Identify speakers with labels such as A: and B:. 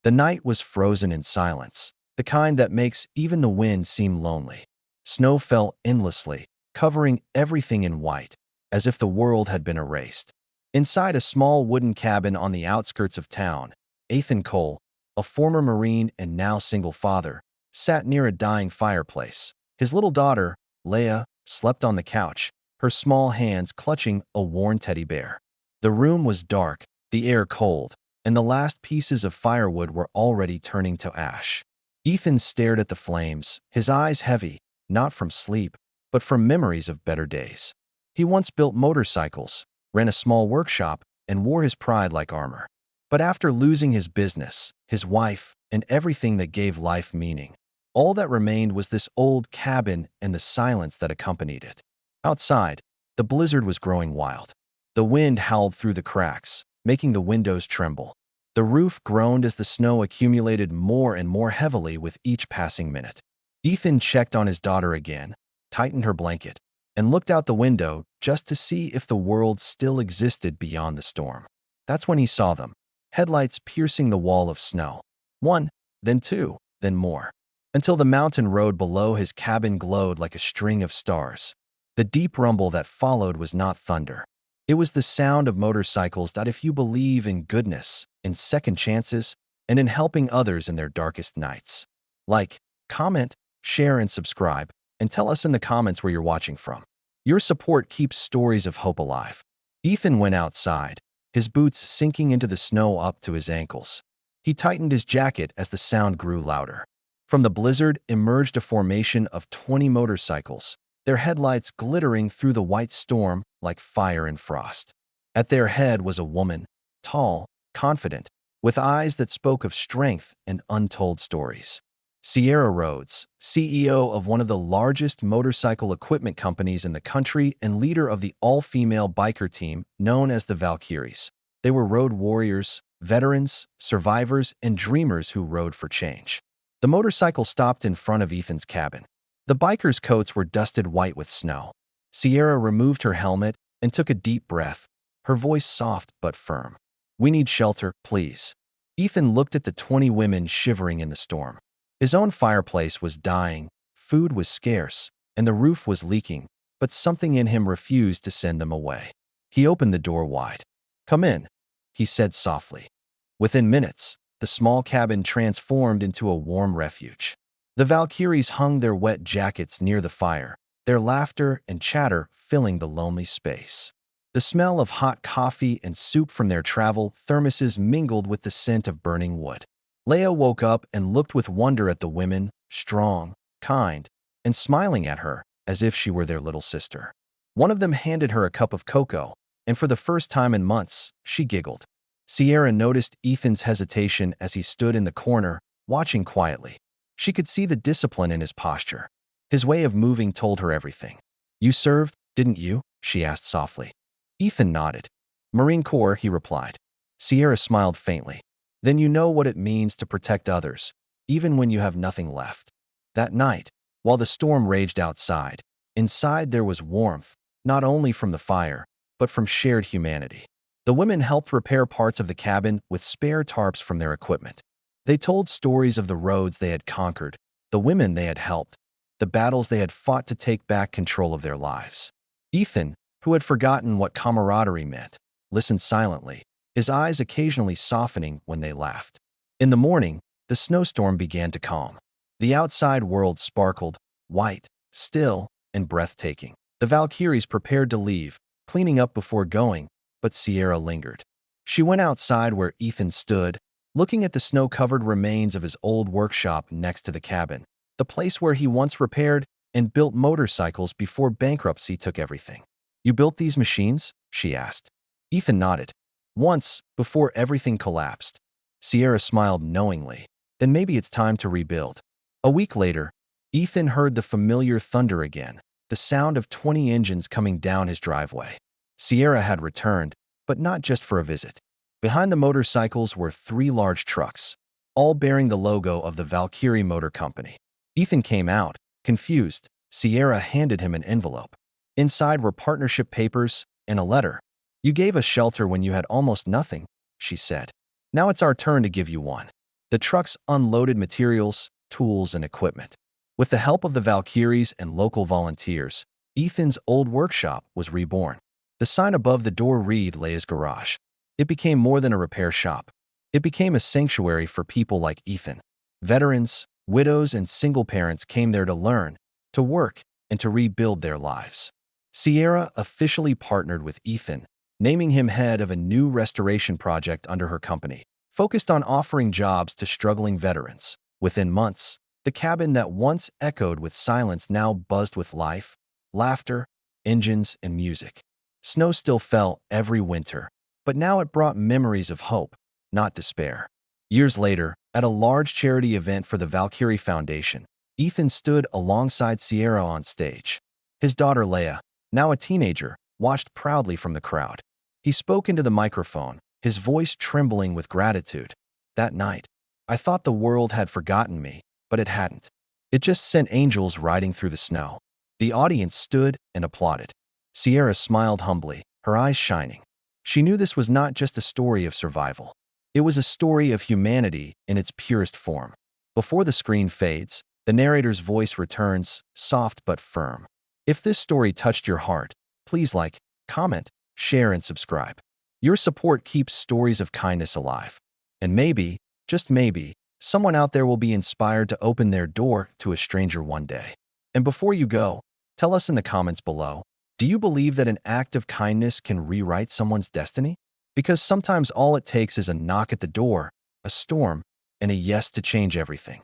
A: The night was frozen in silence, the kind that makes even the wind seem lonely. Snow fell endlessly, covering everything in white, as if the world had been erased. Inside a small wooden cabin on the outskirts of town, Ethan Cole, a former Marine and now single father, sat near a dying fireplace. His little daughter, Leia, slept on the couch, her small hands clutching a worn teddy bear. The room was dark, the air cold, and the last pieces of firewood were already turning to ash. Ethan stared at the flames, his eyes heavy, not from sleep, but from memories of better days. He once built motorcycles, ran a small workshop, and wore his pride like armor. But after losing his business, his wife, and everything that gave life meaning, all that remained was this old cabin and the silence that accompanied it. Outside, the blizzard was growing wild. The wind howled through the cracks, making the windows tremble. The roof groaned as the snow accumulated more and more heavily with each passing minute. Ethan checked on his daughter again, tightened her blanket, and looked out the window just to see if the world still existed beyond the storm. That's when he saw them, headlights piercing the wall of snow. One, then two, then more, until the mountain road below his cabin glowed like a string of stars. The deep rumble that followed was not thunder. It was the sound of motorcycles that, if you believe in goodness, in second chances, and in helping others in their darkest nights. Like, comment, share, and subscribe, and tell us in the comments where you're watching from. Your support keeps stories of hope alive. Ethan went outside, his boots sinking into the snow up to his ankles. He tightened his jacket as the sound grew louder. From the blizzard emerged a formation of 20 motorcycles, their headlights glittering through the white storm like fire and frost. At their head was a woman, tall, confident, with eyes that spoke of strength and untold stories. Sierra Rhodes, CEO of one of the largest motorcycle equipment companies in the country and leader of the all-female biker team known as the Valkyries. They were road warriors, veterans, survivors, and dreamers who rode for change. The motorcycle stopped in front of Ethan's cabin. The bikers' coats were dusted white with snow. Sierra removed her helmet and took a deep breath, her voice soft but firm. "We need shelter, please." Ethan looked at the 20 women shivering in the storm. His own fireplace was dying, food was scarce, and the roof was leaking, but something in him refused to send them away. He opened the door wide. "Come in," he said softly. Within minutes, the small cabin transformed into a warm refuge. The Valkyries hung their wet jackets near the fire, their laughter and chatter filling the lonely space. The smell of hot coffee and soup from their travel thermoses mingled with the scent of burning wood. Leia woke up and looked with wonder at the women, strong, kind, and smiling at her as if she were their little sister. One of them handed her a cup of cocoa, and for the first time in months, she giggled. Sierra noticed Ethan's hesitation as he stood in the corner, watching quietly. She could see the discipline in his posture. His way of moving told her everything. "You served, didn't you?" she asked softly. Ethan nodded. "Marine Corps," he replied. Sierra smiled faintly. "Then you know what it means to protect others, even when you have nothing left." That night, while the storm raged outside, inside there was warmth, not only from the fire, but from shared humanity. The women helped repair parts of the cabin with spare tarps from their equipment. They told stories of the roads they had conquered, the women they had helped, the battles they had fought to take back control of their lives. Ethan, who had forgotten what camaraderie meant, listened silently, his eyes occasionally softening when they laughed. In the morning, the snowstorm began to calm. The outside world sparkled, white, still, and breathtaking. The Valkyries prepared to leave, cleaning up before going, but Sierra lingered. She went outside where Ethan stood, looking at the snow-covered remains of his old workshop next to the cabin, the place where he once repaired and built motorcycles before bankruptcy took everything. "You built these machines?" she asked. Ethan nodded. "Once, before everything collapsed." Sierra smiled knowingly. "Then maybe it's time to rebuild." A week later, Ethan heard the familiar thunder again, the sound of 20 engines coming down his driveway. Sierra had returned, but not just for a visit. Behind the motorcycles were 3 large trucks, all bearing the logo of the Valkyrie Motor Company. Ethan came out, confused. Sierra handed him an envelope. Inside were partnership papers and a letter. "You gave us shelter when you had almost nothing," she said. "Now it's our turn to give you one." The trucks unloaded materials, tools, and equipment. With the help of the Valkyries and local volunteers, Ethan's old workshop was reborn. The sign above the door read Leia's Garage. It became more than a repair shop. It became a sanctuary for people like Ethan. Veterans, widows, and single parents came there to learn, to work, and to rebuild their lives. Sierra officially partnered with Ethan, naming him head of a new restoration project under her company, focused on offering jobs to struggling veterans. Within months, the cabin that once echoed with silence now buzzed with life, laughter, engines, and music. Snow still fell every winter, but now it brought memories of hope, not despair. Years later, at a large charity event for the Valkyrie Foundation, Ethan stood alongside Sierra on stage. His daughter Leia, now a teenager, watched proudly from the crowd. He spoke into the microphone, his voice trembling with gratitude. That night, I thought the world had forgotten me, but it hadn't. It just sent angels riding through the snow. The audience stood and applauded. Sierra smiled humbly, her eyes shining. She knew this was not just a story of survival. It was a story of humanity in its purest form. Before the screen fades, the narrator's voice returns, soft but firm. If this story touched your heart, please like, comment, share, and subscribe. Your support keeps stories of kindness alive. And maybe, just maybe, someone out there will be inspired to open their door to a stranger one day. And before you go, tell us in the comments below, do you believe that an act of kindness can rewrite someone's destiny? Because sometimes all it takes is a knock at the door, a storm, and a yes to change everything.